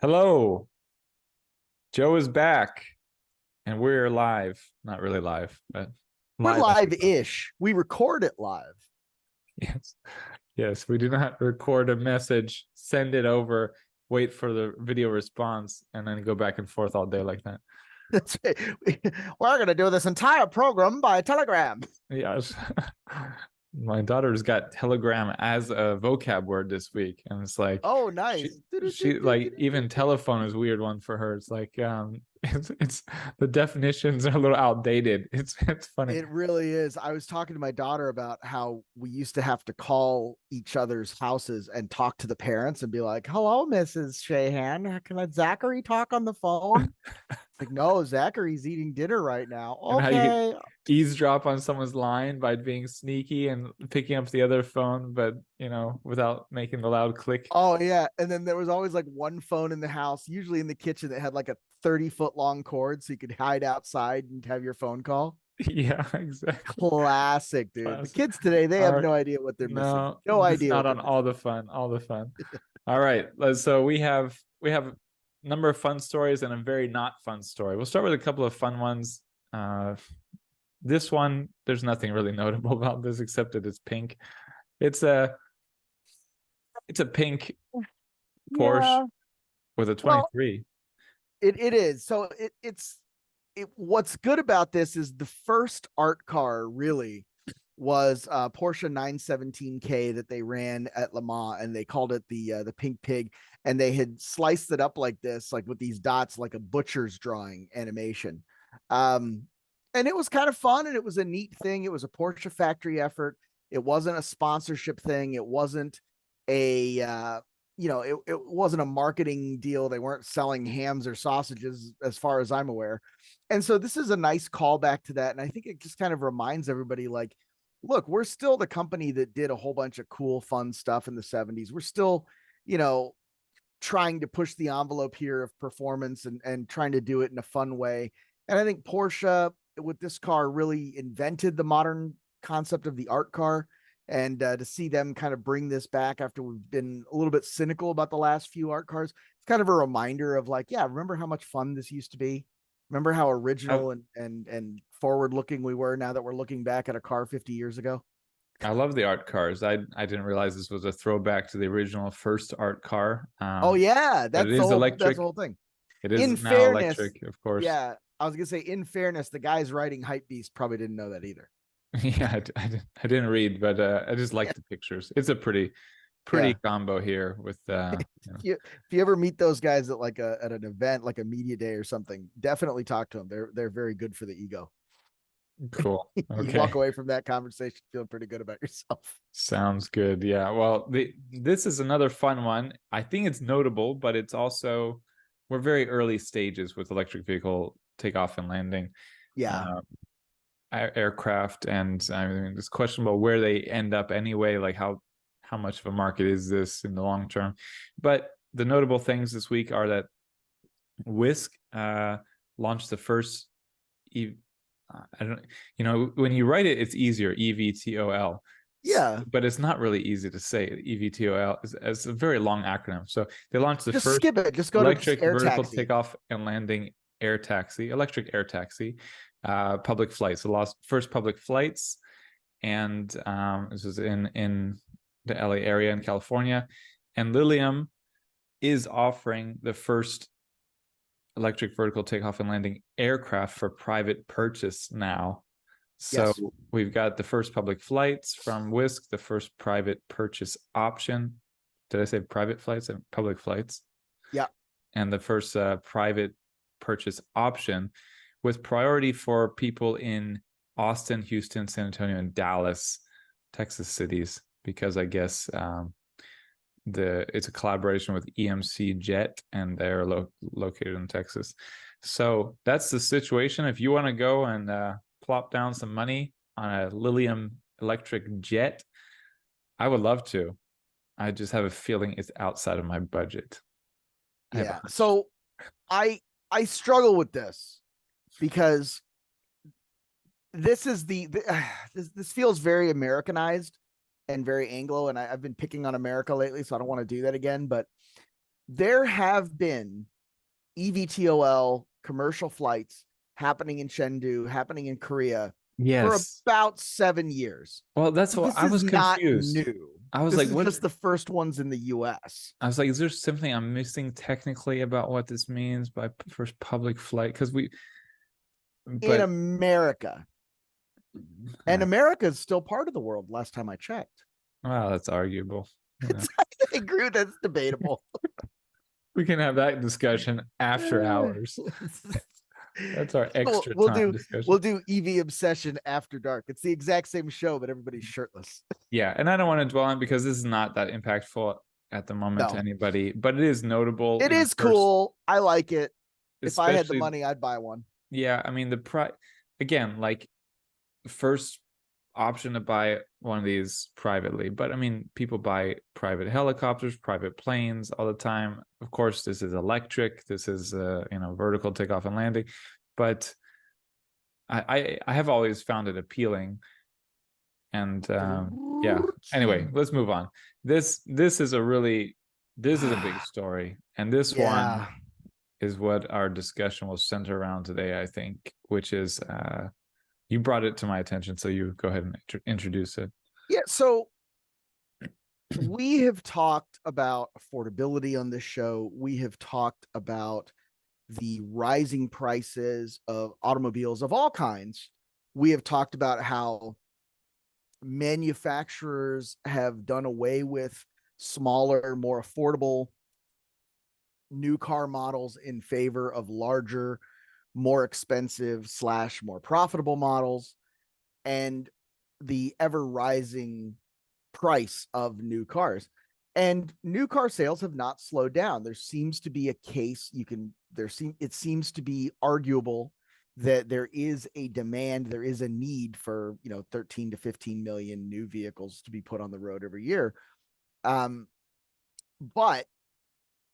Hello, Joe is back, and we're live. Not really live, but We're live. live-ish. We record it live. Yes, yes. We do not record a message, send it over, wait for the video response, and then go back and forth all day like that. That's right. We're going to do this entire program by Telegram. Yes. My daughter's got Telegram as a vocab word this week, and it's like Oh, she nice. she like even telephone is a weird one for her. It's like it's the definitions are a little outdated. It's funny. It really is. I was talking to my daughter about how we used to have to call each other's houses and talk to the parents and be like, "Hello, Mrs. Shahan. Can I Zachary talk on the phone?" Like, no, Zachary's eating dinner right now. And how you could Okay. eavesdrop on someone's line by being sneaky and picking up the other phone, but without making the loud click. Oh yeah, and then there was always like one phone in the house, usually in the kitchen, that had like a 30-foot long cord, so you could hide outside and have your phone call. Yeah, exactly. Classic, dude. The Classic. kids today, they All have right. no idea what they're missing. No, No just idea not what they're on all missing. the fun. All the fun. All right. So we have a number of fun stories and a very not fun story. We'll start with a couple of fun ones. Uh, this one, there's nothing really notable about this except that it's pink. It's a it's a pink Porsche Yeah. with a Well, 23. it is. So what's good about this is the first art car really was Porsche 917K that they ran at Le Mans, and they called it the Pink Pig, and they had sliced it up like this, like with these dots, like a butcher's drawing animation. And it was kind of fun, and it was a neat thing. It was a Porsche factory effort. It wasn't a sponsorship thing. It wasn't a it wasn't a marketing deal. They weren't selling hams or sausages, as far as I'm aware. And so this is a nice callback to that. And I think it just kind of reminds everybody, like, look, we're still the company that did a whole bunch of cool, fun stuff in the 70s. We're still, you know, trying to push the envelope here of performance and trying to do it in a fun way. And I think Porsche with this car really invented the modern concept of the art car. And to see them kind of bring this back after we've been a little bit cynical about the last few art cars, it's kind of a reminder of, like, yeah, remember how much fun this used to be? Remember how I, original and forward looking we were, now that we're looking back at a car 50 years ago? I love the art cars. I didn't realize this was a throwback to the original first art car. Oh yeah, But it is that's the electric. whole thing. It is In now fairness, electric, of course. yeah, I was gonna say, in fairness, the guys writing Hype Beast probably didn't know that either. Yeah, I didn't read, but I just like Yeah, the pictures. It's a pretty yeah. combo here with If you ever meet those guys at like a at an event, like a media day or something, definitely talk to them. They're very good for the ego. cool. You walk Okay. away from that conversation feeling pretty good about yourself. Sounds good. Yeah. Well, this is another fun one. I think it's notable, but it's also we're very early stages with electric vehicle takeoff and landing. Yeah, Uh, Aircraft, and I mean it's questionable where they end up anyway, like how much of a market is this in the long term. But the notable things this week are that Wisk launched the first I don't, when you write it, it's easier, eVTOL, yeah. but it's not really easy to say. eVTOL is a very long acronym. So they launched the Just first skip it. Just go to electric air vertical taxi. takeoff and landing electric air taxi, public flights. The first public flights, and this was in the LA area in California, and Lilium is offering the first electric vertical takeoff and landing aircraft for private purchase now. So Yes. we've got the first public flights from Wisk, the first private purchase option. Did I say private flights and public flights? Yeah. And the first private purchase option with priority for people in Austin, Houston, San Antonio, and Dallas, Texas cities, because I guess it's a collaboration with EMC Jet, and they're located in Texas. So that's the situation. If you want to go and plop down some money on a Lilium electric jet, I would love to. I just have a feeling it's outside of my budget. I have a Yeah. hunch. So I struggle with this because this is this feels very Americanized and very Anglo, and I've been picking on America lately, so I don't want to do that again. But there have been eVTOL commercial flights happening in Chengdu, happening in Korea for Yes. about 7 years. Well, that's So what this I is was not confused. new. I was This like, is what? just the first ones in the US. I was like, is there something I'm missing technically about what this means by first public flight? Because In but America. And America is still part of the world, last time I checked. well, that's arguable. Yeah. I agree, that's debatable. We can have that discussion after hours. That's our extra we'll time do discussion. we'll do EV Obsession After Dark. It's the exact same show, but everybody's shirtless. Yeah, and I don't want to dwell on because this is not that impactful at the moment to No, anybody, but it is notable it in the is first, cool. I like it. If I had the especially, money, I'd buy one. yeah, I mean again, like first option to buy one of these privately, but I mean people buy private helicopters, private planes all the time. Of course, this is electric, this is vertical takeoff and landing, but I have always found it appealing. And yeah, anyway, let's move on. This is a big story, and this one Yeah. is what our discussion will center around today, I think, which is you brought it to my attention, so you go ahead and introduce it. Yeah. So we have talked about affordability on this show. We have talked about the rising prices of automobiles of all kinds. We have talked about how manufacturers have done away with smaller, more affordable new car models in favor of larger, more expensive slash more profitable models, and the ever rising price of new cars. And new car sales have not slowed down. There seems to be a case it seems to be arguable that there is a demand, there is a need for 13 to 15 million new vehicles to be put on the road every year. But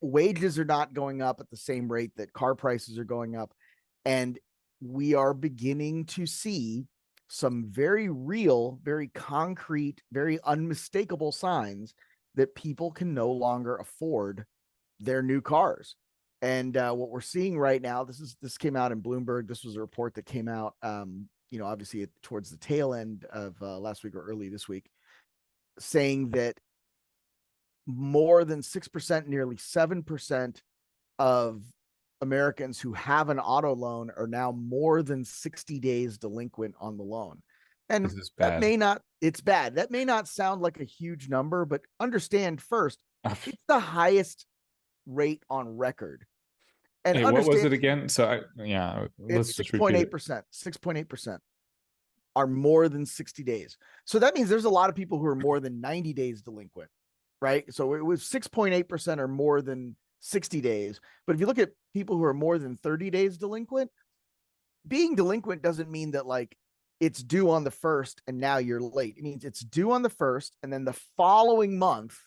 wages are not going up at the same rate that car prices are going up, and we are beginning to see some very real, very concrete, very unmistakable signs that people can no longer afford their new cars. And what we're seeing right now, this came out in Bloomberg. This was a report that came out, obviously towards the tail end of last week or early this week, saying that more than 6%, nearly 7% of Americans who have an auto loan are now more than 60 days delinquent on the loan. And This is bad. It's bad. That may not sound like a huge number, but understand first, it's the highest rate on record. And Hey, what was it again? So let's just repeat it. 6.8%. 6.8% are more than 60 days. So that means there's a lot of people who are more than 90 days delinquent, right? So it was 6.8% or more than 60 days. But if you look at people who are more than 30 days delinquent, being delinquent doesn't mean that like it's due on the first and now you're late. It means it's due on the first, and then the following month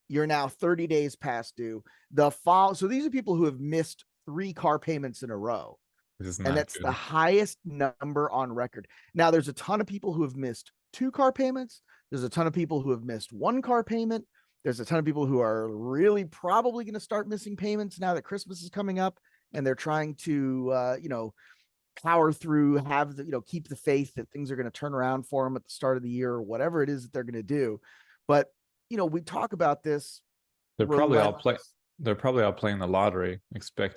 you're now 30 days past due. So these are people who have missed 3 car payments in a row. And that's good. the highest number on record. Now there's a ton of people who have missed 2 car payments. There's a ton of people who have missed 1 car payment. There's a ton of people who are really probably going to start missing payments now that Christmas is coming up, and they're trying to, power through, keep the faith that things are going to turn around for them at the start of the year or whatever it is that they're going to do. But, we talk about this. They're probably all playing the lottery,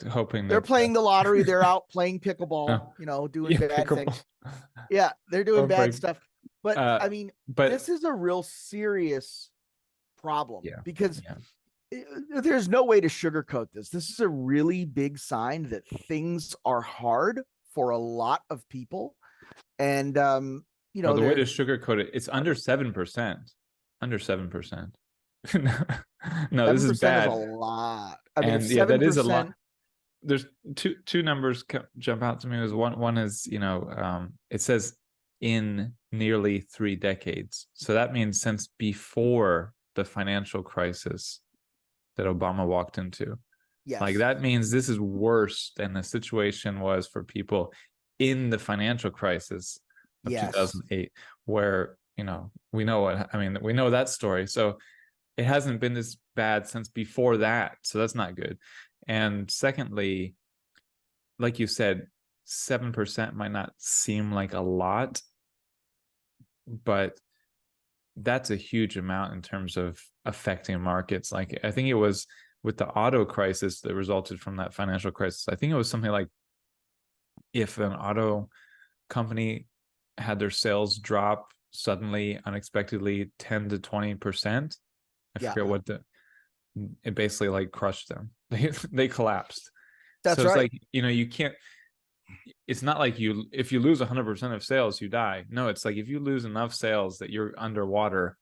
hoping they're that playing the lottery. They're out playing pickleball, doing bad things. Yeah, they're doing bad stuff. But I mean, this is a real serious problem because there's no way to sugarcoat this. This is a really big sign that things are hard for a lot of people. And, the way to sugarcoat it, it's under 7%. Under 7%. No, this is bad. Is a lot. I mean, and that is a lot. There's two numbers jump out to me. Is one is it says in nearly 3 decades, so that means since before the financial crisis that Obama walked into. Yes. Like that means this is worse than the situation was for people in the financial crisis of 2008, where we know that story. So it hasn't been this bad since before that. So that's not good. And secondly, like you said, 7% might not seem like a lot, but that's a huge amount in terms of affecting markets. Like I think it was with the auto crisis that resulted from that financial crisis. I think it was something like if an auto company had their sales drop suddenly, unexpectedly 10 to 20%, I Yeah, forget what it basically like crushed them. They collapsed. that's So it's right. like, you can't, it's not like if you lose 100% of sales, you die. No, it's like if you lose enough sales that you're underwater.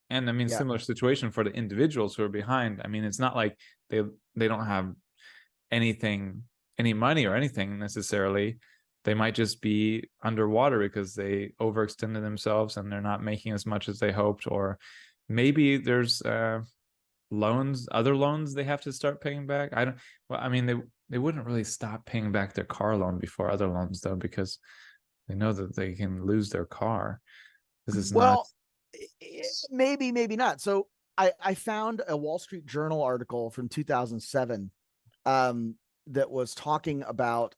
And I mean, Yeah. similar situation for the individuals who are behind. I mean, it's not like they don't have any money or anything necessarily. They might just be underwater because they overextended themselves and they're not making as much as they hoped. Or maybe there's other loans they have to start paying back. Well, I mean, they wouldn't really stop paying back their car loan before other loans though, because they know that they can lose their car. This is not. Well, maybe, maybe not. So I found a Wall Street Journal article from 2007 that was talking about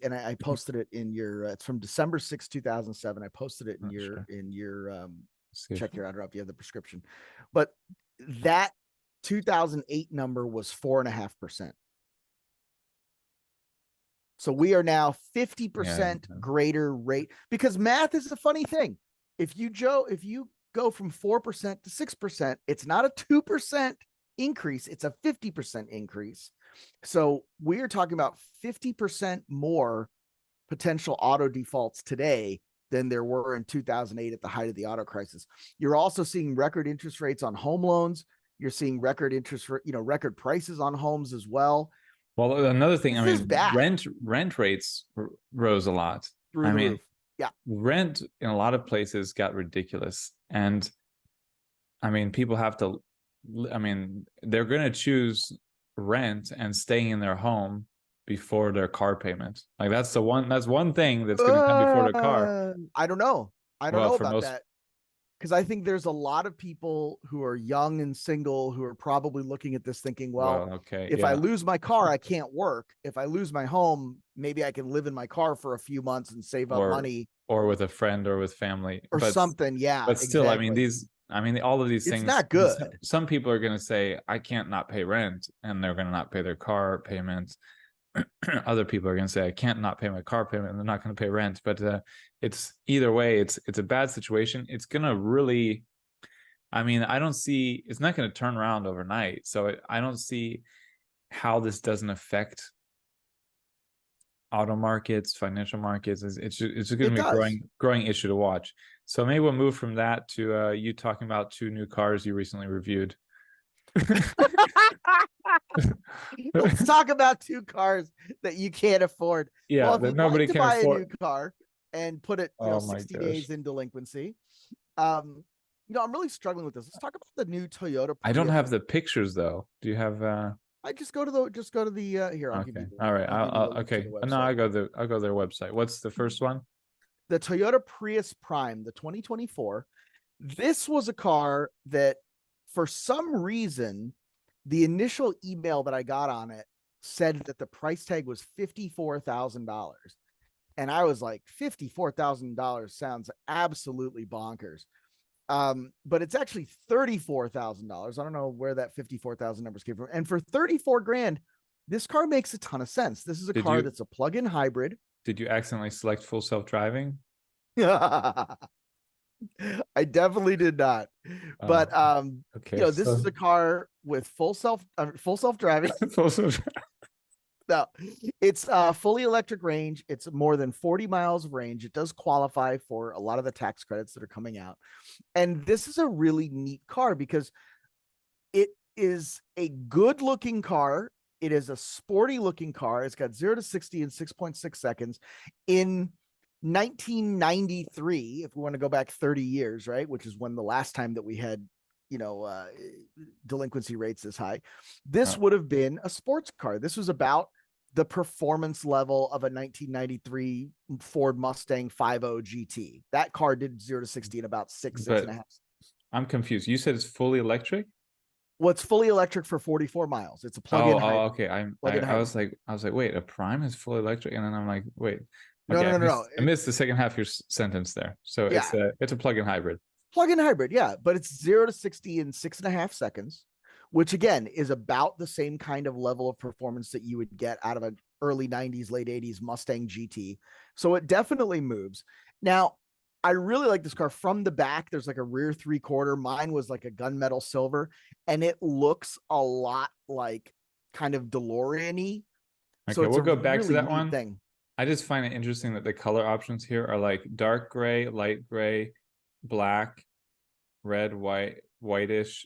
and I posted it in your, it's from December 6, 2007. I posted it in your, Sure. check your, I don't know if you have the prescription, but that 2008 number was 4.5%. So we are now 50% greater rate, because math is a funny thing. If you go from 4% to 6%, it's not a 2% increase, it's a 50% increase. So we are talking about 50% more potential auto defaults today than there were in 2008 at the height of the auto crisis. You're also seeing record interest rates on home loans. You're seeing record record prices on homes as well. Well, another thing, This I is mean, bad. rent rates rose a lot. Through I the mean, roof. Yeah. rent in a lot of places got ridiculous. And I mean, people have to, I mean, they're going to choose rent and staying in their home before their car payment. Like that's one thing that's going to come before their car. I don't know. I don't Well, know for about most, that, because I think there's a lot of people who are young and single who are probably looking at this thinking, well, well, okay, if I yeah. lose my car, I can't work. If I lose my home, maybe I can live in my car for a few months and save up Or money with a friend or with family. or something. Yeah, But still, exactly. I mean, all of these It's things, not good. some people are going to say, I can't not pay rent, and they're going to not pay their car payments. Other people are going to say, I can't not pay my car payment, and they're not going to pay rent. But it's either way, it's a bad situation. It's going to really, I mean, I don't see, it's not going to turn around overnight. So I don't see how this doesn't affect auto markets, financial markets. It's going to It be a does. growing issue to watch. So maybe we'll move from that to you talking about two new cars you recently reviewed. Let's talk about two cars that you can't afford. Yeah, Well, if that you'd like nobody to can buy a new afford. car and put it, Oh my 60 gosh. days in delinquency, I'm really struggling with this. Let's talk about the new Toyota I don't Prius. have the pictures though. Do you have I just go to the here. okay. All right. I'll give you the link to Okay. the No, website. I'll go to their website. What's the first one? The Toyota Prius Prime, the 2024. This was a car that, for some reason, the initial email that I got on it said that the price tag was $54,000. And I was like, $54,000 sounds absolutely bonkers. But it's actually $34,000. I don't know where that 54,000 numbers came from. And for 34 grand, this car makes a ton of sense. This is a car that's a plug-in hybrid. Did you accidentally select full self-driving? I definitely did not. But okay. this is a car with full self-driving. No, it's fully electric range. It's more than 40 miles of range. It does qualify for a lot of the tax credits that are coming out. And this is a really neat car because it is a good looking car. It is a sporty looking car. It's got 0 to 60 in 6.6 seconds. In 1993, if we want to go back 30 years, right, which is when the last time that we had delinquency rates this high, this would have been a sports car. This was about the performance level of a 1993 Ford Mustang 50 GT. That car did 0 to 60 in about six and a half. I'm confused. You said it's fully electric? What's fully electric for 44 miles. It's a Oh, plug-in hybrid. okay. Plug-in I was hybrid. like, wait, a Prime is fully electric, and then I'm like, wait, No, okay, no, no, no, no. I missed the second half of your sentence there. So Yeah, it's a plug-in hybrid. plug-in hybrid. Yeah, but it's 0 to 60 in 6.5 seconds, which again is about the same kind of level of performance that you would get out of an early 90s, late 80s Mustang GT. So it definitely moves. Now, I really like this car from the back. There's like a rear 3/4. Mine was like a gunmetal silver, and it looks a lot like kind of DeLorean-y. So Okay, it's we'll a go back to really that neat one. thing. I just find it interesting that the color options here are like dark gray, light gray, black, red, white, whitish.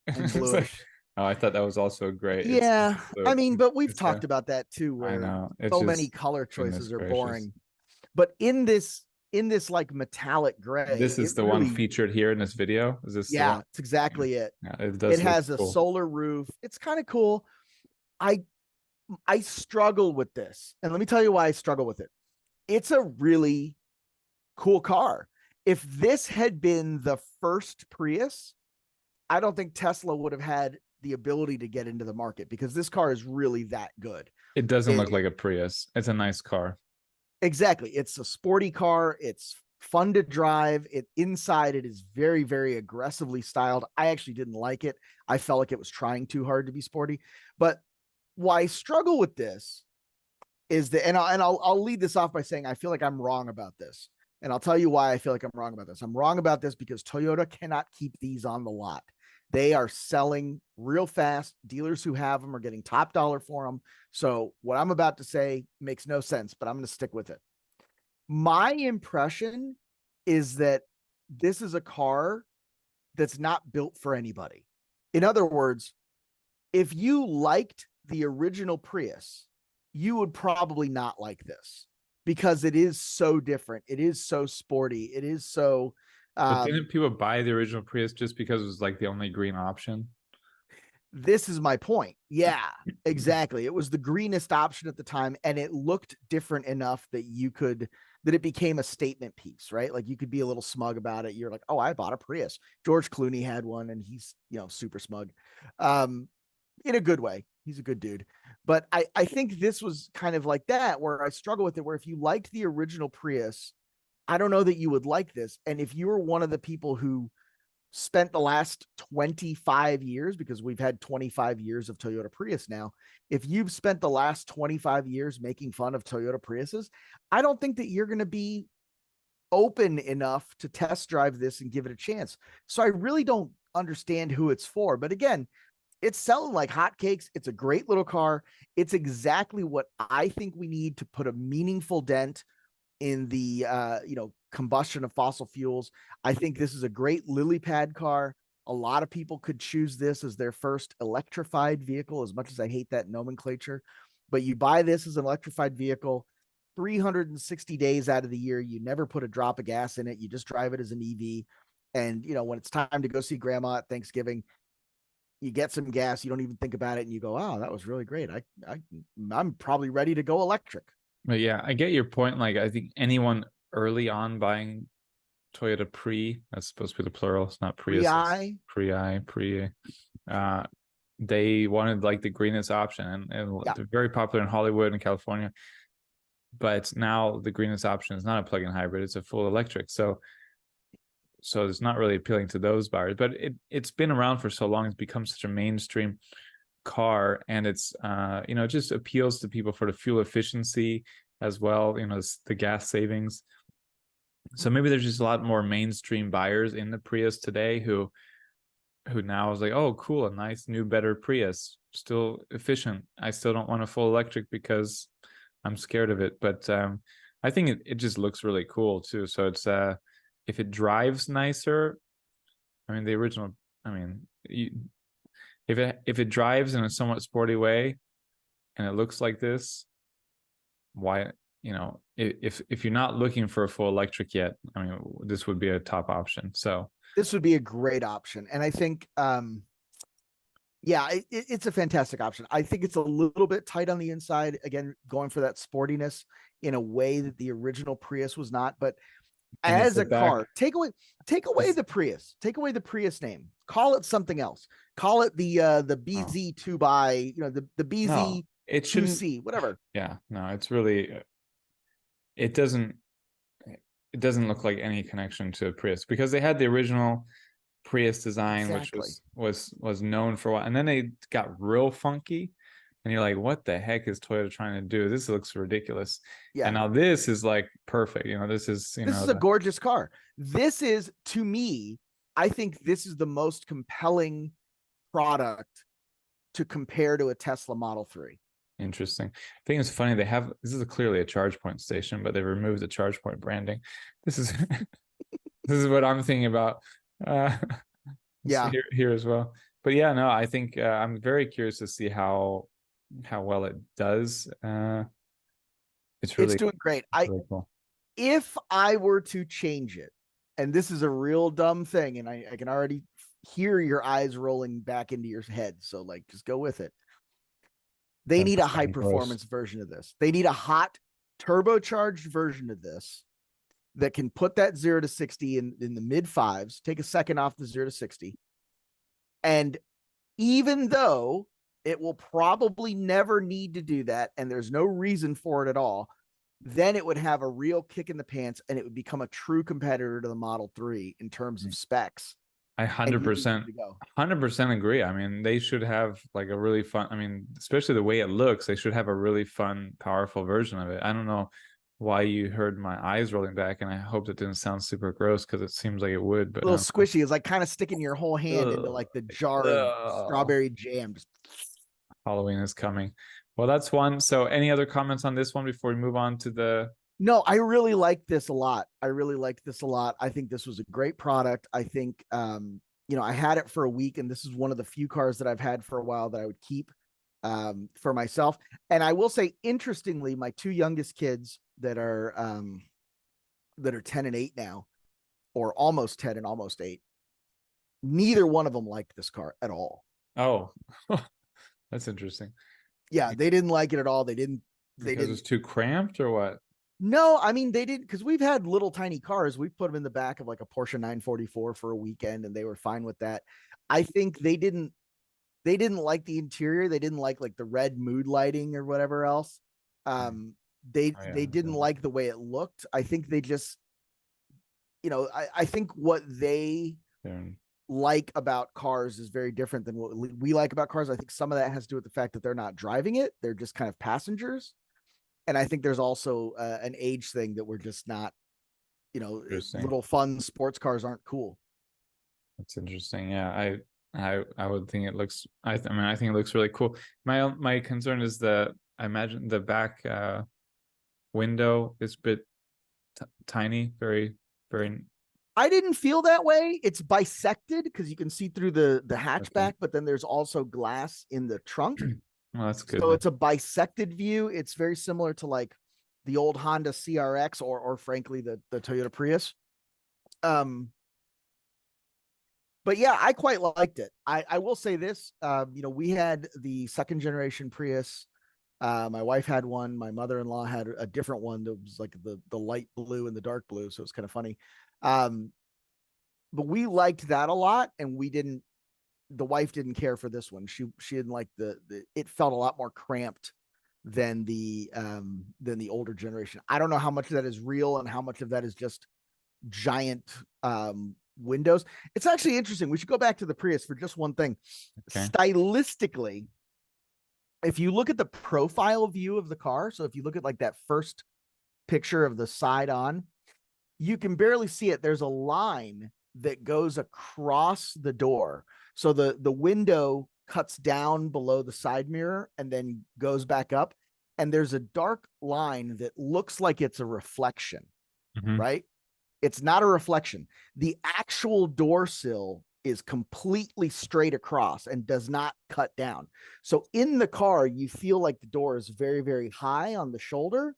And It's like, bluish. oh, I thought that was also great. Yeah, So I mean, but we've it's talked about that too, I where know. It's so many just color goodness choices are gracious. boring. But in this like metallic gray, This it is the one really, featured here in this video. Is this the one? yeah, it's exactly it. Yeah, it It does look has a cool. solar roof. It's kind of cool. I I struggle with this, and let me tell you why I struggle with it. It's a really cool car. If this had been the first Prius, I don't think Tesla would have had the ability to get into the market because this car is really that good. It doesn't look It, like a Prius. It's a nice car. exactly. It's a sporty car. It's fun to drive. It inside it is very, very aggressively styled. I actually didn't like it. I felt like it was trying too hard to be sporty. But why I struggle with this is that, and I'll lead this off by saying I feel like I'm wrong about this, and I'll tell you why I feel like I'm wrong about this. I'm wrong about this because Toyota cannot keep these on the lot. They are selling real fast. Dealers who have them are getting top dollar for them. So what I'm about to say makes no sense, but I'm going to stick with it. My impression is that this is a car that's not built for anybody. In other words, if you liked the original Prius, you would probably not like this because it is so different. It is so sporty. It is so. But didn't people buy the original Prius just because it was like the only green option? This is my point. Yeah, exactly. It was the greenest option at the time, and it looked different enough that it became a statement piece, right? Like you could be a little smug about it. You're like, oh, I bought a Prius. George Clooney had one, and he's super smug. Um, in a good way. He's a good dude. But I think this was kind of like that, where I struggle with it, where if you liked the original Prius, I don't know that you would like this. And if you were one of the people who spent the last 25 years, because we've had 25 years of Toyota Prius now, if you've spent the last 25 years making fun of Toyota Priuses, I don't think that you're going to be open enough to test drive this and give it a chance. So I really don't understand who it's for. But again, it's selling like hotcakes. It's a great little car. It's exactly what I think we need to put a meaningful dent in the combustion of fossil fuels. I think this is a great lily pad car. A lot of people could choose this as their first electrified vehicle, as much as I hate that nomenclature. But you buy this as an electrified vehicle, 360 days out of the year, you never put a drop of gas in it. You just drive it as an EV. And when it's time to go see grandma at Thanksgiving, you get some gas, you don't even think about it, and you go, "Oh, that was really great. I'm probably ready to go electric." But yeah, I get your point. Like, I think anyone early on buying Toyota Pre, that's supposed to be the plural. It's not Prius, it's Pre-I, Pre. Uh, they wanted like the greenest option, and yeah, they're very popular in Hollywood and California. But now the greenest option is not a plug-in hybrid; it's a full electric. So it's not really appealing to those buyers. But it's been around for so long; it's become such a mainstream car, and it's it just appeals to people for the fuel efficiency as well. The gas savings. So maybe there's just a lot more mainstream buyers in the Prius today who now is like, oh, cool, a nice new better Prius, still efficient. I still don't want a full electric because I'm scared of it. But I think it just looks really cool too. So it's if it drives nicer, I mean the original, I mean if it drives in a somewhat sporty way and it looks like this, why, if you're not looking for a full electric yet, I mean this would be a top option. So this would be a great option. And I think, yeah, it's a fantastic option. I think it's a little bit tight on the inside. Again, going for that sportiness in a way that the original Prius was not. But And it's as the a back. car. Take away the Prius. Take away the Prius name. Call it something else. Call it the Oh, BZ 2 by, the no, BZ it shouldn't. 2C, whatever. Yeah, no, it's really, it doesn't, it doesn't look like any connection to Prius because they had the original Prius design, which Exactly. was known for a while, and then they got real funky, and you're like, what the heck is Toyota trying to do? This looks ridiculous. And Yeah. now this is like perfect. This is This is a gorgeous car. This is, to me, I think this is the most compelling product to compare to a Tesla Model 3. interesting. I think it's funny they have this is clearly a charge point station, but they removed the charge point branding. This is this is what I'm thinking about. Uh, Yeah. here as well. But yeah, no, I think I'm very curious to see how well it does. It's It's really, doing great. I really cool. If I were to change it, and this is a real dumb thing, and I can already hear your eyes rolling back into your head. So like just go with it. They need a high performance version of this. They need a hot turbocharged version of this that can put that 0 to 60 in the mid fives, take a second off the 0 to 60. And even though it will probably never need to do that, and there's no reason for it at all, then it would have a real kick in the pants and it would become a true competitor to the Model 3 in terms of specs. I 100%, 100% agree. I mean, they should have like a really fun, I mean, especially the way it looks, they should have a really fun, powerful version of it. I don't know why you heard my eyes rolling back, and I hope that didn't sound super gross because it seems like it would, but A little squishy. It's like kind of sticking your whole hand into like the jar of strawberry jam. Just Halloween is coming. Well, that's one. So any other comments on this one before we move on to the No, I really like this a lot. I think this was a great product. I think I had it for a week, and this is one of the few cars that I've had for a while that I would keep for myself. And I will say, interestingly, my two youngest kids that are 10 and 8 now, or almost 10 and almost 8, neither one of them liked this car at all. Oh, that's interesting. Yeah, they didn't like it at all. Because it was too cramped or what? No, I mean, they didn't, because we've had little tiny cars. We've put them in the back of like a Porsche 944 for a weekend, and they were fine with that. I think they didn't like the interior. They didn't like the red mood lighting or whatever else. They didn't like the way it looked. I think they just, I think what they like about cars is very different than what we like about cars. I think some of that has to do with the fact that they're not driving it. They're just kind of passengers. And I think there's also an age thing that we're just not, little fun sports cars aren't cool. That's interesting. Yeah, I would think it looks. I think it looks really cool. My concern is I imagine the back window is a bit tiny, very very. I didn't feel that way. It's bisected because you can see through the hatchback, but then there's also glass in the trunk. Well, that's good. So it's a bisected view. It's very similar to like the old Honda CRX or frankly the Toyota Prius. But yeah, I quite liked it. I will say this, we had the second generation Prius. My wife had one. My mother-in-law had a different one that was like the light blue and the dark blue. So it's kind of funny. But we liked that a lot, and the wife didn't care for this one. She didn't like it felt a lot more cramped than the older generation. I don't know how much of that is real and how much of that is just giant windows. It's actually interesting. We should go back to the Prius for just one thing. Okay. Stylistically, if you look at the profile view of the car, so if you look at like that first picture of the side on, you can barely see it. There's a line that goes across the door. So the window cuts down below the side mirror and then goes back up. And there's a dark line that looks like it's a reflection, right? It's not a reflection. The actual door sill is completely straight across and does not cut down. So in the car, you feel like the door is very, very high on the shoulder.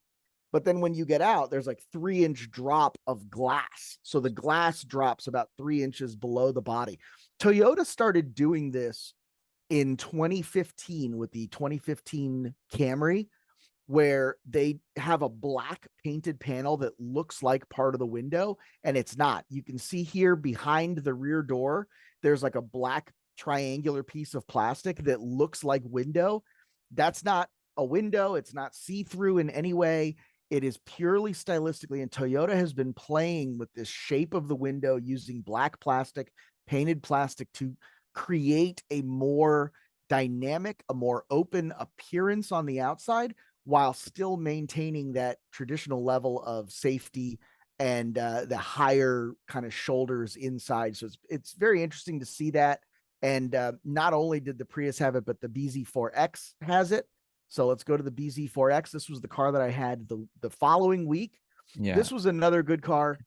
But then when you get out, there's like 3-inch drop of glass. So the glass drops about 3 inches below the body. Toyota started doing this in 2015 with the 2015 Camry, where they have a black painted panel that looks like part of the window, and it's not. You can see here behind the rear door, there's like a black triangular piece of plastic that looks like window. That's not a window. It's not see-through in any way. It is purely stylistically, and Toyota has been playing with this shape of the window using black plastic, painted plastic, to create a more dynamic, a more open appearance on the outside, while still maintaining that traditional level of safety and the higher kind of shoulders inside. So it's very interesting to see that. And not only did the Prius have it, but the BZ4X has it. So let's go to the BZ4X. This was the car that I had the following week. Yeah. This was another good car.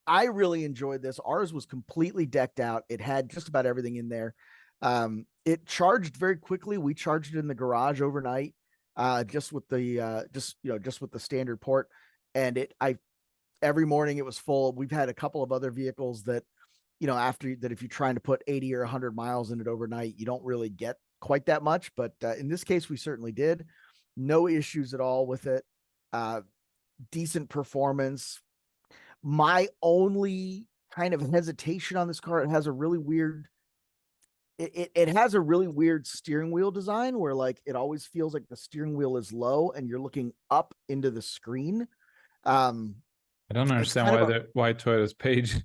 I really enjoyed this. Ours was completely decked out. It had just about everything in there. It charged very quickly. We charged it in the garage overnight, just with the just with the standard port. And every morning it was full. We've had a couple of other vehicles that, after that, if you're trying to put 80 or 100 miles in it overnight, you don't really get quite that much. But in this case, we certainly did. No issues at all with it. Decent performance. My only kind of hesitation on this car, it has a really weird steering wheel design, where like it always feels like the steering wheel is low and you're looking up into the screen. I don't understand why Toyota's page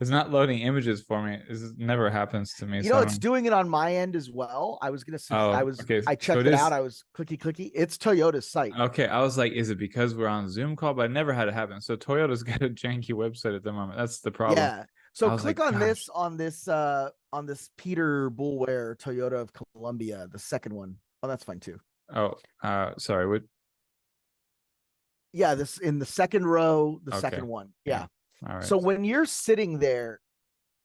is not loading images for me. This never happens to me. It's doing it on my end as well. I was gonna say, okay. I checked it out. I was clicky. It's Toyota's site. Okay, I was like, is it because we're on Zoom call? But I never had it happen. So Toyota's got a janky website at the moment. That's the problem. Yeah. So click on this on this Peter Boulware Toyota of Columbia, the second one. Oh, that's fine too. Oh, sorry. What? Yeah, this in the second row, the second one. Yeah. All right. So when you're sitting there,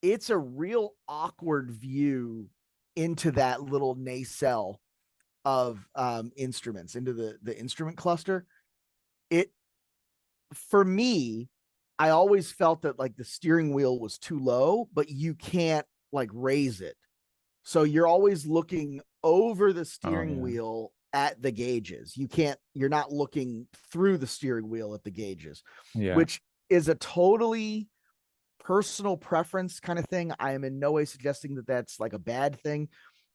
it's a real awkward view into that little nacelle of instruments, into the instrument cluster. For me, I always felt that like the steering wheel was too low, but you can't like raise it. So you're always looking over the steering wheel at the gauges. You're not looking through the steering wheel at the gauges, which is a totally personal preference kind of thing. I am in no way suggesting that that's like a bad thing,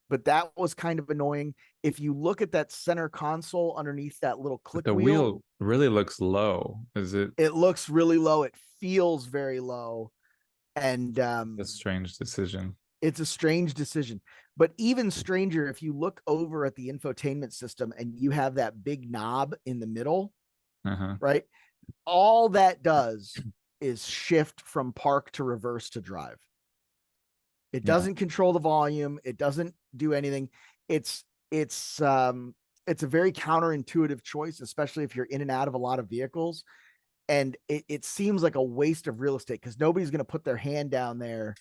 but that was kind of annoying. If you look at that center console underneath that little click wheel, the wheel really looks low. It looks really low. It feels very low. And a strange decision. It's a strange decision. But even stranger, if you look over at the infotainment system and you have that big knob in the middle, right? All that does is shift from park to reverse to drive. It doesn't control the volume. It doesn't do anything. It's a very counterintuitive choice, especially if you're in and out of a lot of vehicles. And it seems like a waste of real estate because nobody's going to put their hand down there.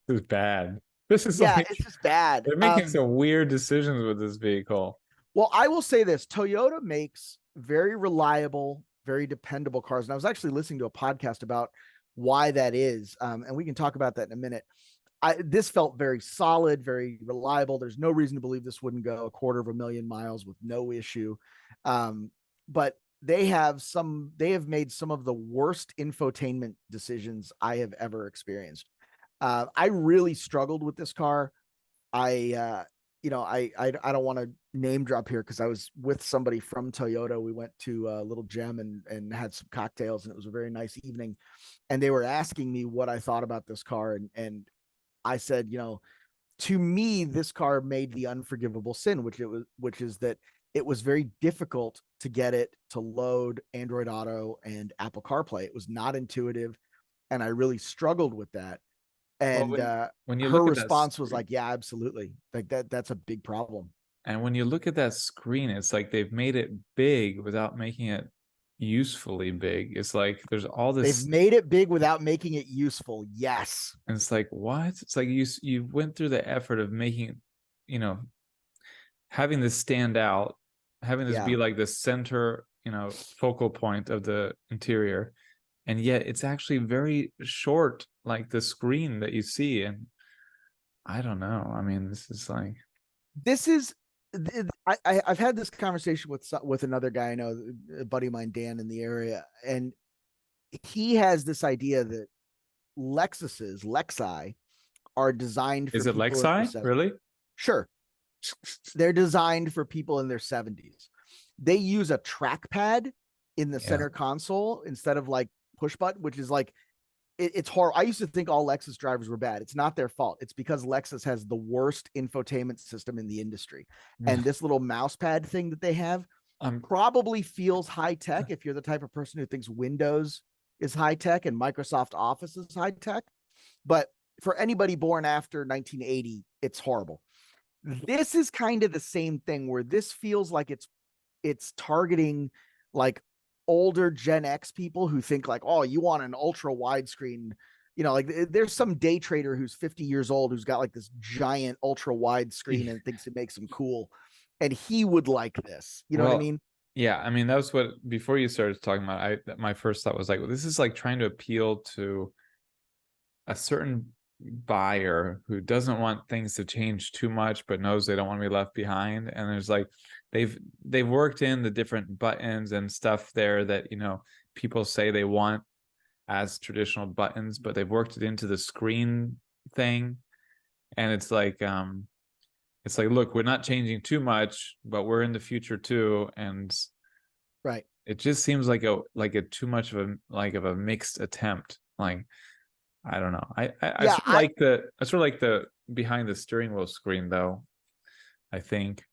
This is bad. This is it's just bad. They're making some weird decisions with this vehicle. Well, I will say this: Toyota makes very reliable, very dependable cars. And I was actually listening to a podcast about why that is, and we can talk about that in a minute. This felt very solid, very reliable. There's no reason to believe this wouldn't go 250,000 miles with no issue. But they have made some of the worst infotainment decisions I have ever experienced. I really struggled with this car. I don't want to name drop here because I was with somebody from Toyota. We went to Little Gem and had some cocktails, and it was a very nice evening. And they were asking me what I thought about this car. And I said, to me, this car made the unforgivable sin, which is that it was very difficult to get it to load Android Auto and Apple CarPlay. It was not intuitive. And I really struggled with that. And when her response was like, yeah, absolutely. Like that's a big problem. And when you look at that screen, it's like they've made it big without making it usefully big. It's like there's all this. They've made it big without making it useful. Yes. And it's like, what? It's like you went through the effort of making, having this stand out, having this be like the center, focal point of the interior. And yet it's actually very short, like the screen that you see. And I don't know. I mean, this is I've had this conversation with another guy I know, a buddy of mine, Dan, in the area, and he has this idea that Lexi are designed for Is it people in their Lexi? 70s. Really? Sure, they're designed for people in their 70s. They use a trackpad in the Yeah. center console instead of like push button, which is like it's horrible. I used to think all Lexus drivers were bad. It's not their fault. It's because Lexus has the worst infotainment system in the industry. And this little mouse pad thing that they have I'm probably feels high tech if you're the type of person who thinks Windows is high tech and Microsoft Office is high tech. But for anybody born after 1980, it's horrible. This is kind of the same thing where this feels like it's targeting like older Gen X people who think like, oh, you want an ultra widescreen, like there's some day trader who's 50 years old who's got like this giant ultra wide screen and thinks it makes him cool, and he would like this. You know what I well, mean? yeah. I mean, that was what before you started talking about. My first thought was like, well, this is like trying to appeal to a certain buyer who doesn't want things to change too much but knows they don't want to be left behind. And there's like they've worked in the different buttons and stuff there that people say they want as traditional buttons, but they've worked it into the screen thing. And it's like look, we're not changing too much, but we're in the future too. And Right. it just seems like a too much of a mixed attempt. Like, I don't know. I Yeah, sort of like the behind the steering wheel screen though. I think.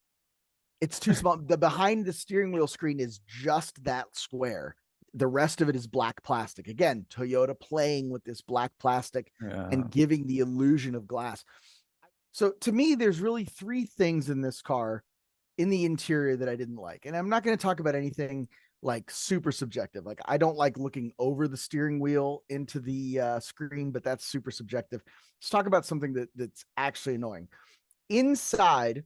it's too small. The behind the steering wheel screen is just that square. The rest of it is black plastic. Again, Toyota playing with this black plastic Yeah. and giving the illusion of glass. So to me, there's really three things in this car in the interior that I didn't like. And I'm not going to talk about anything like super subjective. Like I don't like looking over the steering wheel into the screen, but that's super subjective. Let's talk about something that's actually annoying. Inside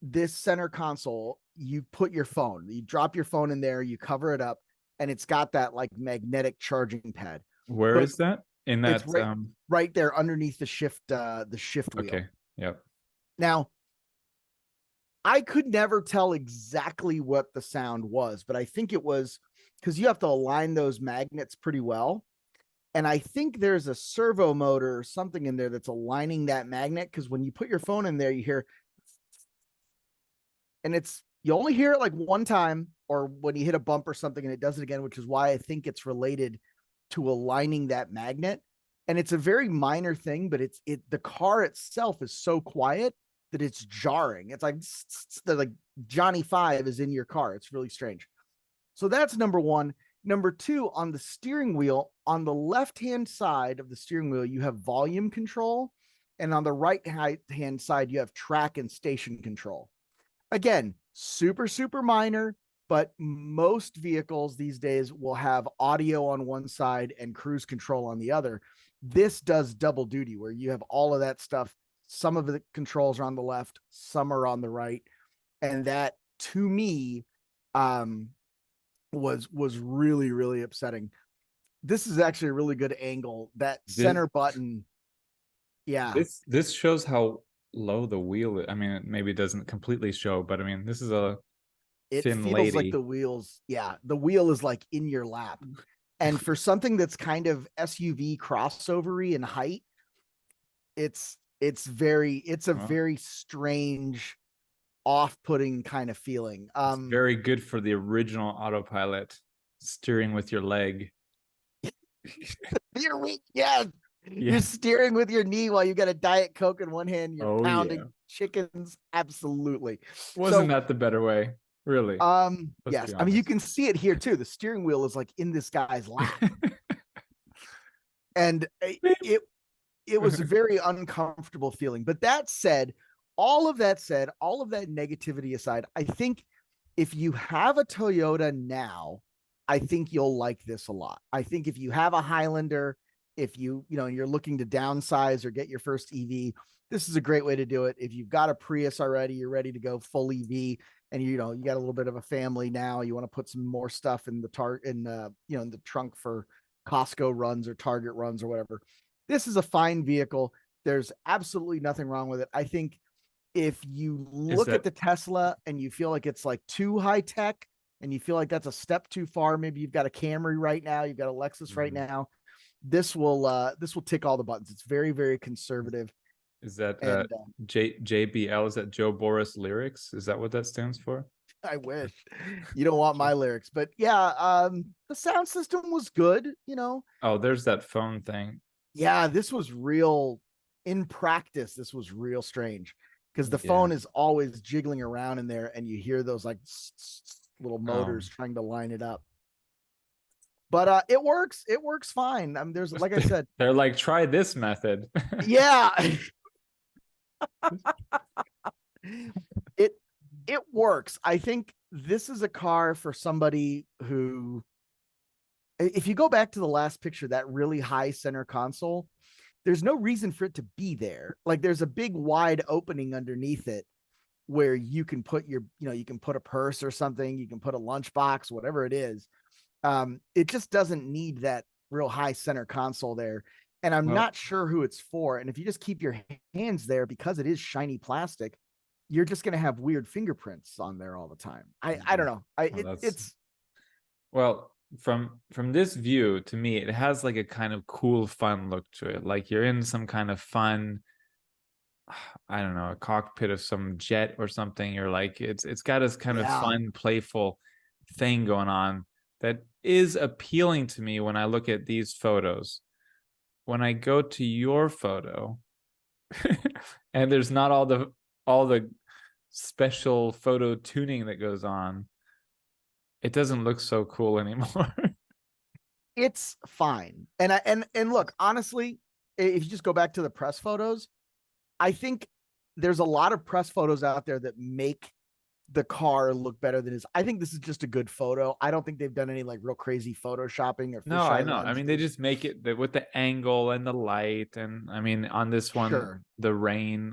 this center console, you put your phone, you drop your phone in there, you cover it up, and it's got that like magnetic charging pad. Where But is that? In it's that right there underneath the shift wheel. okay. Yep. Now, I could never tell exactly what the sound was, but I think it was because you have to align those magnets pretty well. And I think there's a servo motor or something in there that's aligning that magnet. Because when you put your phone in there, you hear, and you only hear it like one time, or when you hit a bump or something and it does it again, which is why I think it's related to aligning that magnet. And it's a very minor thing, but the car itself is so quiet that it's jarring. It's like Johnny Five is in your car. It's really strange. So that's number one. Number two, on the steering wheel, on the left-hand side of the steering wheel, you have volume control. And on the right-hand side, you have track and station control. Again, super, super minor, but most vehicles these days will have audio on one side and cruise control on the other. This does double duty where you have all of that stuff. Some of the controls are on the left, some are on the right. And that to me was really, really upsetting. This is actually a really good angle. That center button. Yeah. This shows how low the wheel is. I mean, maybe it doesn't completely show, but I mean, this is a It thin feels like lady. the wheels. Yeah. The wheel is like in your lap. And for something that's kind of SUV crossovery in height, it's a Well, very strange, off-putting kind of feeling. it's very good for the original autopilot steering with your leg. You're weak, yeah. Yeah. You're steering with your knee while you got a Diet Coke in one hand. You're Oh pounding yeah. chickens. Absolutely. Wasn't that the better way? Really? Let's Yes. be I mean, you honest. can see it here too. The steering wheel is like in this guy's lap, and it was a very uncomfortable feeling. But that said, all of that negativity aside, I think if you have a Toyota now, I think you'll like this a lot. I think if you have a Highlander, if you're looking to downsize or get your first EV, this is a great way to do it. If you've got a Prius already, you're ready to go full EV, and you got a little bit of a family now, you want to put some more stuff in the trunk for Costco runs or Target runs or whatever. This is a fine vehicle. There's absolutely nothing wrong with it. I think if you Is look at that the Tesla and you feel like it's like too high tech and you feel like that's a step too far, maybe you've got a Camry right now, you've got a Lexus right Mhm. now. This will tick all the buttons. It's very, very conservative. is that And JBL? Is that Joe Boris lyrics? Is that what that stands for? I wish you don't want my lyrics, but yeah, the sound system was good, you know. Oh, there's that phone thing. Yeah, this was real in practice. This was real strange because the Yeah. phone is always jiggling around in there and you hear those like little motors Um, trying to line it up. But it works. It works fine. I mean, there's like I said, they're like, try this method. yeah, it it works. I think this is a car for somebody who, if you go back to the last picture, that really high center console, there's no reason for it to be there. Like there's a big wide opening underneath it where you can put your, you can put a purse or something, you can put a lunchbox, whatever it is. It just doesn't need that real high center console there. And I'm Well, not sure who it's for. And if you just keep your hands there because it is shiny plastic, you're just going to have weird fingerprints on there all the time. I don't know. well, that's It's well, from this view, to me, it has like a kind of cool, fun look to it. Like you're in some kind of fun, I don't know, a cockpit of some jet or something. You're like, it's got this kind of yeah. fun, playful thing going on that is appealing to me when I look at these photos. When I go to your photo, and there's not all the special photo tuning that goes on, it doesn't look so cool anymore. It's fine. And look, honestly, if you just go back to the press photos, I think there's a lot of press photos out there that make the car look better than it is. I think this is just a good photo. I don't think they've done any like real crazy photoshopping or No, I fisheye know. I mean, they lenses. just make it with the angle and the light, and I mean, on this one, Sure. the rain,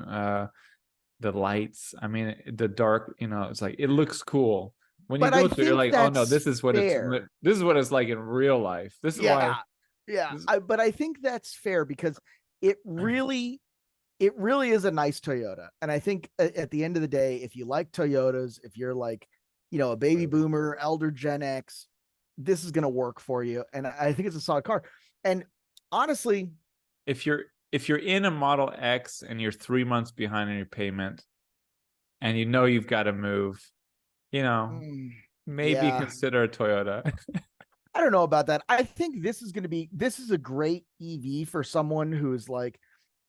the lights. I mean, the dark. It's like it looks cool. When you But I go to it, you're think like, oh no, that's fair. this is what it's like in real life. This is why. Yeah. Yeah. This, But I think that's fair because it really it really is a nice Toyota. And I think at the end of the day, if you like Toyotas, if you're like, a baby boomer, elder Gen X, this is going to work for you. And I think it's a solid car. And honestly, if you're in a Model X and you're 3 months behind on your payment, and you've got to move, you know, mm, maybe yeah, consider a Toyota. I don't know about that. I think this is a great EV for someone who's like,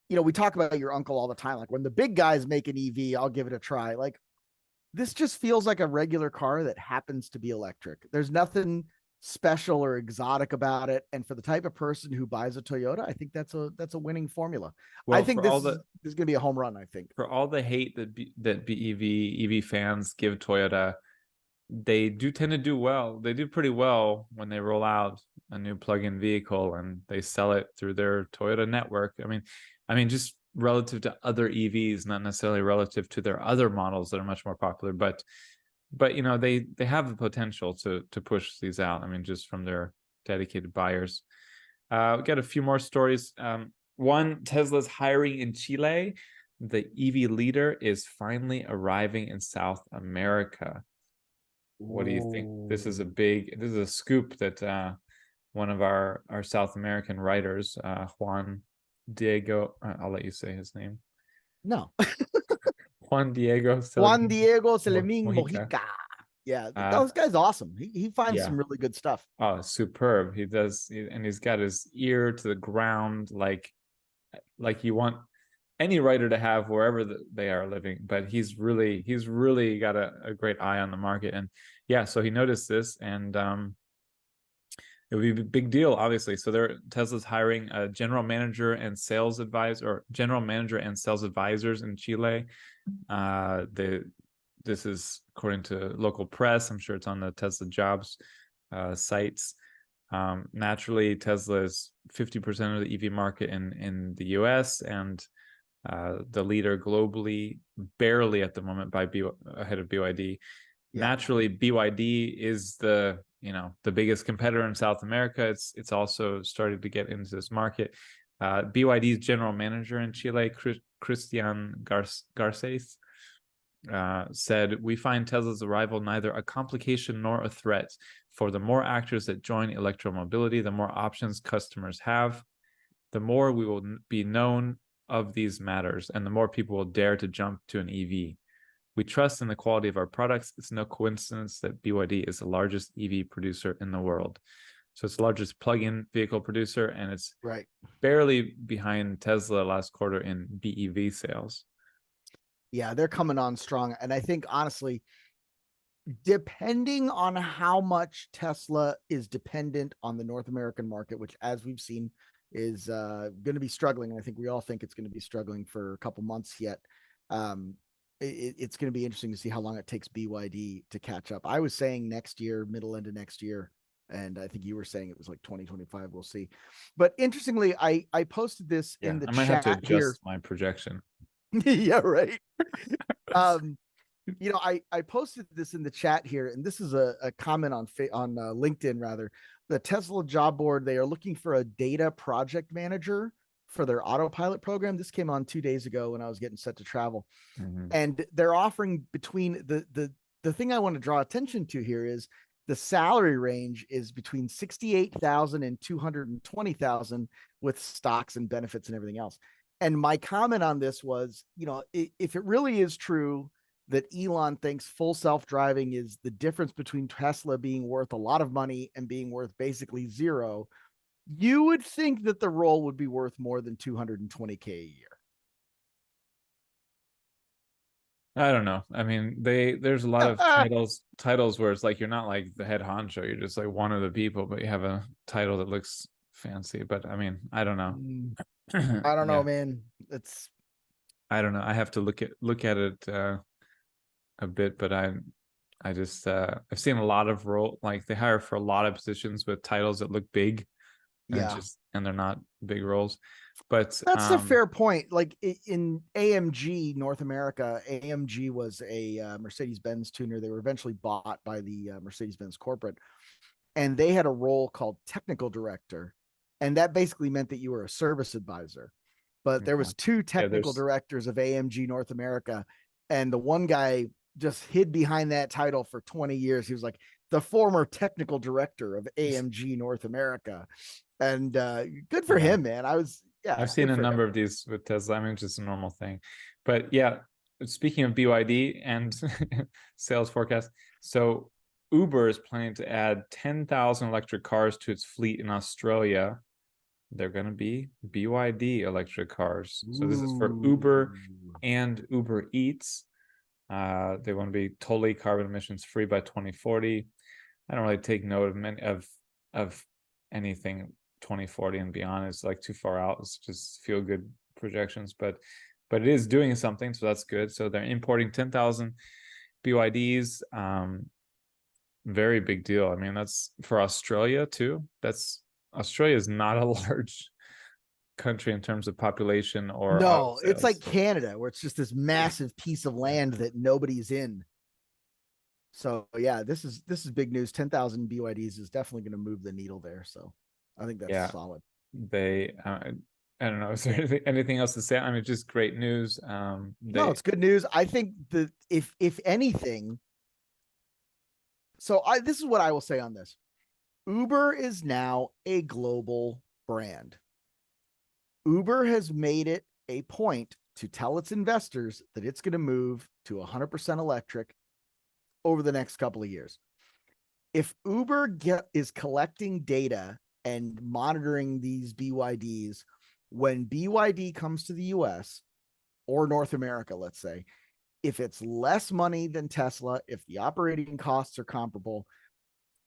we talk about your uncle all the time. Like when the big guys make an EV, I'll give it a try. Like this just feels like a regular car that happens to be electric. There's nothing special or exotic about it. And for the type of person who buys a Toyota, I think that's a winning formula. I Well, think for all this is going to be a home run. I think. the hate that BEV EV fans give Toyota, they do tend to do well. They do pretty well when they roll out a new plug-in vehicle and they sell it through their Toyota network. I mean, just relative to other EVs, not necessarily relative to their other models that are much more popular, but they have the potential to push these out. I mean, just from their dedicated buyers. We got a few more stories. One, Tesla's hiring in Chile. The EV leader is finally arriving in South America. What do you think? This is Ooh. a scoop that one of our South American writers, Juan Diego, I'll let you say his name. No, Juan Diego Juan Celedini Diego Selemin Mojica. Mojica. Yeah, Uh, this guy's awesome. He finds yeah. some really good stuff. Oh, superb. And he's got his ear to the ground, like you want any writer to have wherever they are living. But he's really got a great eye on the market. And yeah, so he noticed this, and it would be a big deal, obviously. So Tesla's hiring a general manager and sales advisor, or general manager and sales advisors in Chile. This is according to local press. I'm sure it's on the Tesla jobs sites. Naturally, Tesla is 50% of the EV market in the US, and the leader globally, barely at the moment ahead of BYD. Yeah. Naturally, BYD is the biggest competitor in South America. It's also started to get into this market. BYD's general manager in Chile, Christian Garces, said, "We find Tesla's arrival neither a complication nor a threat. For the more actors that join electromobility, the more options customers have, the more we will be known of these matters, and the more people will dare to jump to an EV. We trust in the quality of our products. It's no coincidence that BYD is the largest EV producer in the world." So it's the largest plug-in vehicle producer, and it's Right. barely behind Tesla last quarter in BEV sales. Yeah, they're coming on strong. And I think, honestly, depending on how much Tesla is dependent on the North American market, which, as we've seen, is going to be struggling, and I think we all think it's going to be struggling for a couple months yet. It's going to be interesting to see how long it takes BYD to catch up. I was saying next year, middle end of next year, and I think you were saying it was like 2025. We'll see. But interestingly, I posted this in the I might have to chat adjust here. my projection. Yeah, right. I posted this in the chat here, and this is a comment on LinkedIn rather. The Tesla job board, they are looking for a data project manager for their autopilot program. This came on 2 days ago when I was getting set to travel. And they're offering between the thing I want to draw attention to here is the salary range is between 68,000 and 220,000 with stocks and benefits and everything else. And my comment on this was, if it really is true that Elon thinks full self-driving is the difference between Tesla being worth a lot of money and being worth basically zero, you would think that the role would be worth more than 220K a year. I don't know. I mean, there's a lot of titles where it's like you're not like the head honcho, you're just like one of the people, but you have a title that looks fancy. But I mean, I don't know. I don't know, man. I don't know. I have to look at it a bit, but I just I've seen a lot of like they hire for a lot of positions with titles that look big, and they're not big roles. But that's a fair point. Like in AMG North America, AMG was a Mercedes-Benz tuner. They were eventually bought by the Mercedes-Benz corporate, and they had a role called technical director, and that basically meant that you were a service advisor. But there was two technical directors of AMG North America, and the one guy just hid behind that title for 20 years. He was like the former technical director of AMG North America, and good for him, man. I've seen a number of these with Tesla. I mean, it's just a normal thing. But yeah, speaking of BYD and sales forecast, so Uber is planning to add 10,000 electric cars to its fleet in Australia. They're going to be BYD electric cars. So this is for Uber and Uber Eats. They want to be totally carbon emissions free by 2040. I don't really take note of anything 2040 and beyond. It's like too far out. It's just feel good projections, but it is doing something, so that's good. So they're importing 10,000 BYDs. Very big deal. I mean, that's for Australia too. Australia is not a large country in terms of population or no, it's like Canada, where it's just this massive piece of land that nobody's in. So yeah, this is big news. 10,000 BYDs is definitely going to move the needle there. So I think that's solid. They I don't know, is there anything else to say? I mean, just great news. No, it's good news. I think that if anything, this is what I will say on this. Uber is now a global brand. Uber has made it a point to tell its investors that it's going to move to 100% electric over the next couple of years. If Uber is collecting data and monitoring these BYDs, when BYD comes to the US or North America, let's say, if it's less money than Tesla, if the operating costs are comparable,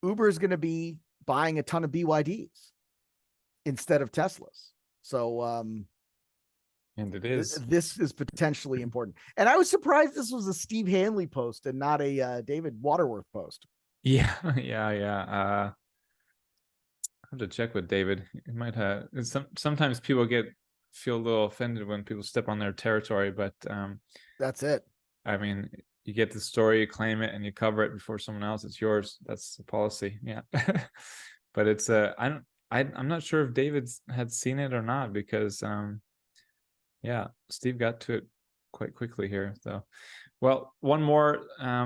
Uber is going to be buying a ton of BYDs instead of Teslas. So, and it is. This is potentially important. And I was surprised this was a Steve Hanley post and not a David Waterworth post. Yeah. I have to check with David. It might have. Sometimes people feel a little offended when people step on their territory, but that's it. I mean, you get the story, you claim it, and you cover it before someone else. It's yours. That's the policy. Yeah. But it's I'm not sure if David had seen it or not, because Yeah, Steve got to it quite quickly here, though. Well, one more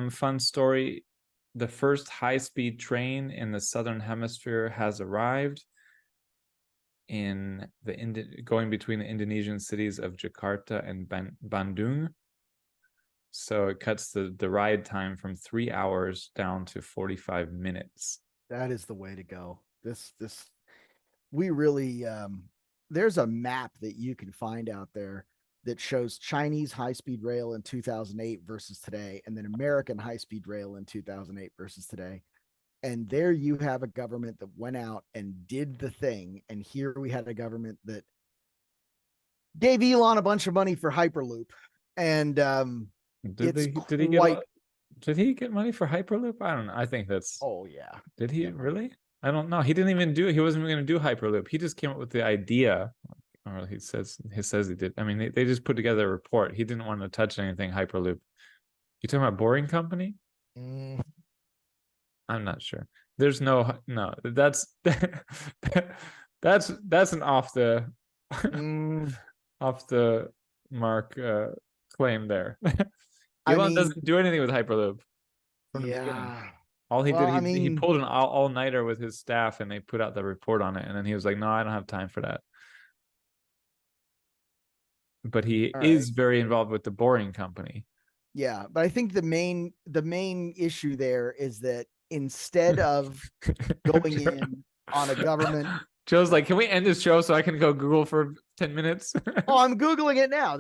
fun story. The first high-speed train in the Southern Hemisphere has arrived in going between the Indonesian cities of Jakarta and Bandung. So it cuts the ride time from 3 hours down to 45 minutes. That is the way to go. This we really there's a map that you can find out there that shows Chinese high-speed rail in 2008 versus today, and then American high-speed rail in 2008 versus today. And there you have a government that went out and did the thing. And here we had a government that gave Elon a bunch of money for Hyperloop. And it's did he get quite, did he get money for Hyperloop? I don't know. I think that's oh, yeah. Did he really? I don't know. He didn't even do it. He wasn't even going to do Hyperloop. He just came up with the idea. Or he says he did. I mean, they just put together a report. He didn't want to touch anything Hyperloop. You talking about Boring Company? Mm. I'm not sure. There's no. That's that's an off the off the mark claim there. Elon doesn't do anything with Hyperloop from the beginning. All he did, he pulled an all-nighter with his staff, and they put out the report on it. And then he was like, "No, I don't have time for that." But he is very involved with the Boring Company. Yeah, but I think the main issue there is that instead of going in on a government, Joe's like, "Can we end this show so I can go Google for 10 minutes?" Oh, I'm Googling it now.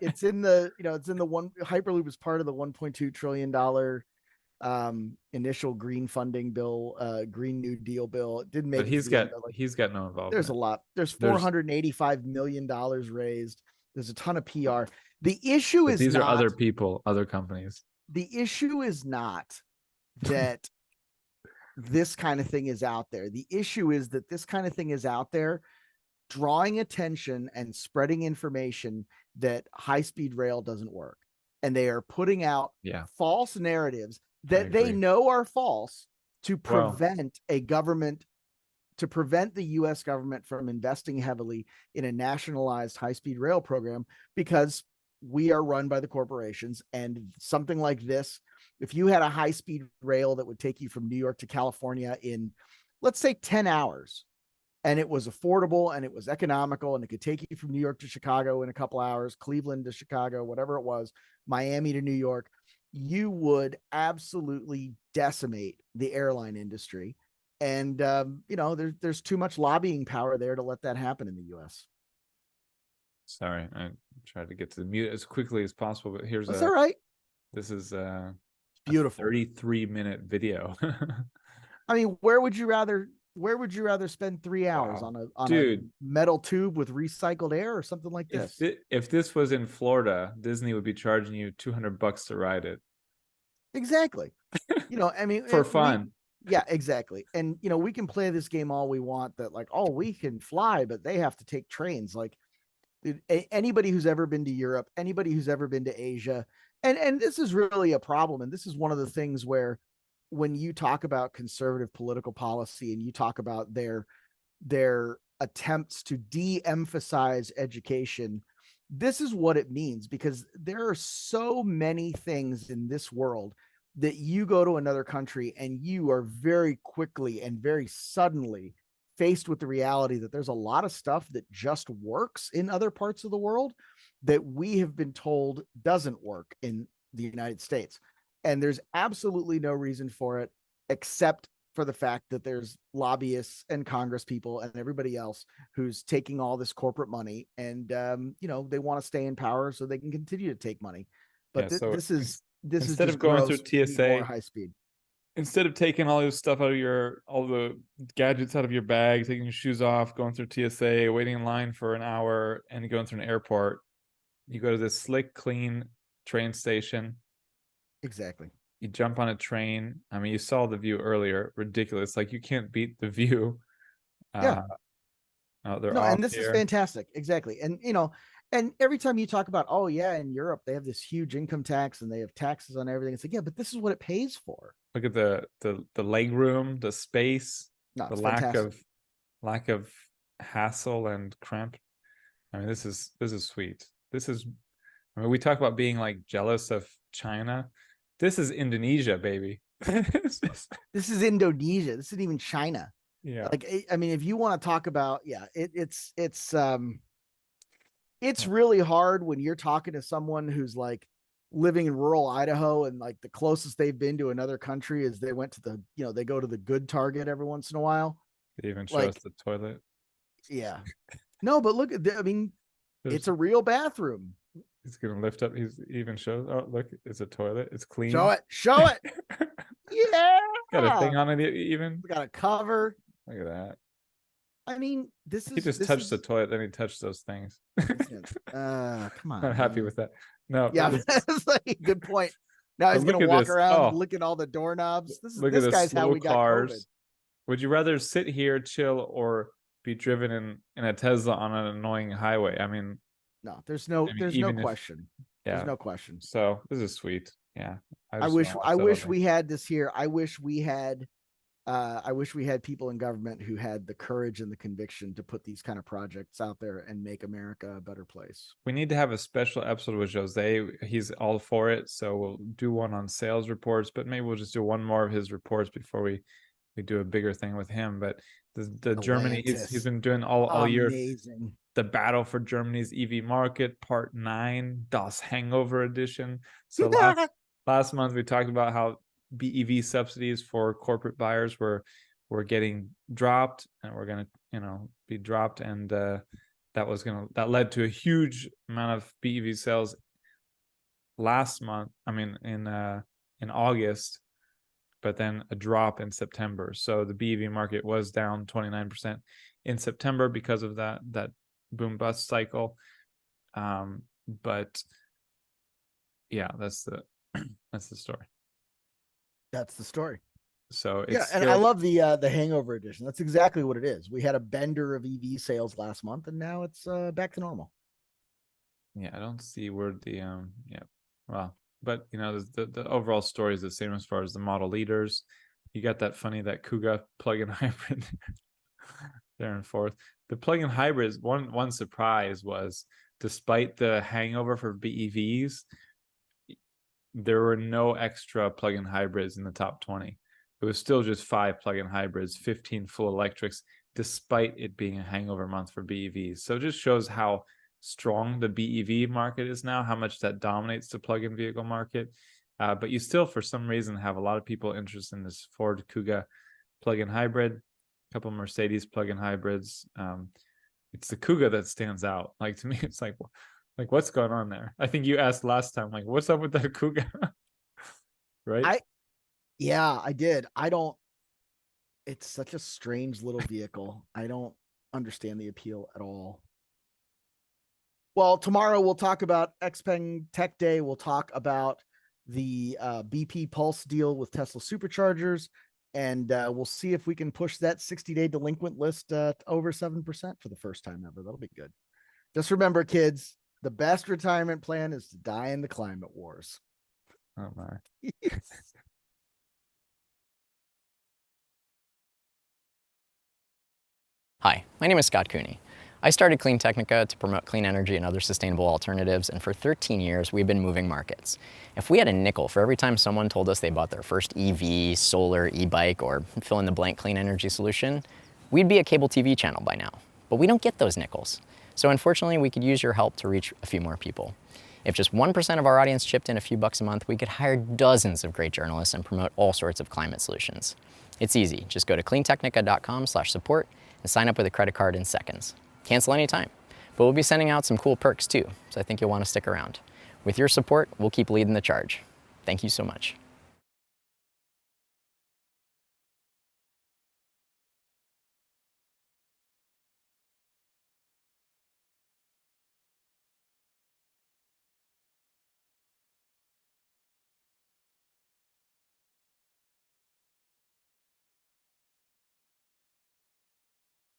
It's in the, it's in the one. Hyperloop is part of the $1.2 trillion initial green funding bill, Green New Deal bill. It didn't make but he's got no involvement. There's a lot. There's $485 million raised. There's a ton of PR. The issue is these not, are other people, other companies. The issue is not that this kind of thing is out there. The issue is that this kind of thing is out there, drawing attention and spreading information that high-speed rail doesn't work. And they are putting out false narratives that they know are false to prevent to prevent the US government from investing heavily in a nationalized high-speed rail program, because we are run by the corporations. And something like this, if you had a high-speed rail that would take you from New York to California in, let's say, 10 hours, and it was affordable and it was economical, and it could take you from New York to Chicago in a couple hours, Cleveland to Chicago, whatever it was, Miami to New York, you would absolutely decimate the airline industry. And, there's too much lobbying power there to let that happen in the U.S. Sorry, I tried to get to the mute as quickly as possible, but here's That's all right. This is beautiful 33-minute video. I mean, where would you rather spend 3 hours on a metal tube with recycled air or something like this? If this was in Florida, Disney would be charging you $200 to ride it. Exactly. I mean, for fun. Yeah, exactly. And we can play this game all we want, that like, oh, we can fly, but they have to take trains. Like, anybody who's ever been to Europe, anybody who's ever been to Asia, and this is really a problem. And this is one of the things where, when you talk about conservative political policy and you talk about their attempts to de-emphasize education, this is what it means, because there are so many things in this world that you go to another country and you are very quickly and very suddenly faced with the reality that there's a lot of stuff that just works in other parts of the world that we have been told doesn't work in the United States. And there's absolutely no reason for it, except for the fact that there's lobbyists and Congress people and everybody else who's taking all this corporate money, and they want to stay in power so they can continue to take money. But this is instead of going through TSA, high speed. Instead of taking all your stuff out of all the gadgets out of your bag, taking your shoes off, going through TSA, waiting in line for an hour, and going through an airport, you go to this slick, clean train station. Exactly. You jump on a train. I mean, you saw the view earlier. Ridiculous. Like, you can't beat the view. Yeah. And this is fantastic. Exactly. And, and every time you talk about, oh yeah, in Europe, they have this huge income tax and they have taxes on everything. It's like, yeah, but this is what it pays for. Look at the leg room, the space, the lack of hassle and cramp. I mean, this is sweet. This is, I mean, we talk about being like jealous of China. This is Indonesia, baby. This is Indonesia. This isn't even China. Yeah. Like, I mean, if you want to talk about, yeah, it's really hard when you're talking to someone who's like living in rural Idaho and like the closest they've been to another country is they went to the, they go to the good Target every once in a while. They even show us Like, the toilet. yeah. No, but look at I mean, it's a real bathroom. He's gonna lift up. He's even shows. Oh, look, it's a toilet. It's clean. Show it. Show it. Yeah. Got a thing on it even. We got a cover. Look at that. I mean, this is. He just touched the toilet, then he touched those things. Come on. I'm happy with that. No. Yeah, that's like a good point. Now he's gonna walk around licking all the doorknobs. This guy's how we got COVID. Would you rather sit here, chill, or be driven in a Tesla on an annoying highway? I mean, no, there's no question. Yeah, there's no question. So this is sweet. Yeah, I wish we had this here. I wish we had people in government who had the courage and the conviction to put these kind of projects out there and make America a better place. We need to have a special episode with Jose. He's all for it. So we'll do one on sales reports, but maybe we'll just do one more of his reports before we do a bigger thing with him. But the Germany, he's been doing all year. Amazing. The battle for Germany's EV market, part 9, Das Hangover edition. So last month we talked about how BEV subsidies for corporate buyers were getting dropped, and we're going to be dropped, and that led to a huge amount of BEV sales last month. I mean in August, but then a drop in September. So the BEV market was down 29% in September because of that boom bust cycle. But yeah, that's the story. That's the story. So and I love the hangover edition. That's exactly what it is. We had a bender of EV sales last month, and now it's back to normal. Yeah, I don't see where but the overall story is the same as far as the model leaders. You got that Kuga plug-in hybrid there and forth. The plug-in hybrids, one surprise was, despite the hangover for BEVs, there were no extra plug-in hybrids in the top 20. It was still just 5 plug-in hybrids, 15 full electrics, despite it being a hangover month for BEVs. So it just shows how strong the BEV market is now, how much that dominates the plug-in vehicle market. But you still, for some reason, have a lot of people interested in this Ford Kuga plug-in hybrid, a couple of Mercedes plug-in hybrids. It's the Kuga that stands out. Like, to me, it's like what's going on there? I think you asked last time, like, what's up with that Kuga? Right? I did. It's such a strange little vehicle. I don't understand the appeal at all. Well, tomorrow we'll talk about XPeng Tech Day. We'll talk about the BP Pulse deal with Tesla Superchargers, and we'll see if we can push that 60-day delinquent list over 7% for the first time ever. That'll be good. Just remember, kids, the best retirement plan is to die in the climate wars. Oh my. Hi, my name is Scott Cooney. I started Clean Technica to promote clean energy and other sustainable alternatives, and for 13 years we've been moving markets. If we had a nickel for every time someone told us they bought their first EV, solar, e-bike, or fill in the blank clean energy solution, we'd be a cable TV channel by now. But we don't get those nickels. So unfortunately, we could use your help to reach a few more people. If just 1% of our audience chipped in a few bucks a month, we could hire dozens of great journalists and promote all sorts of climate solutions. It's easy. Just go to cleantechnica.com/support and sign up with a credit card in seconds. Cancel anytime. But we'll be sending out some cool perks too, so I think you'll want to stick around. With your support, we'll keep leading the charge. Thank you so much.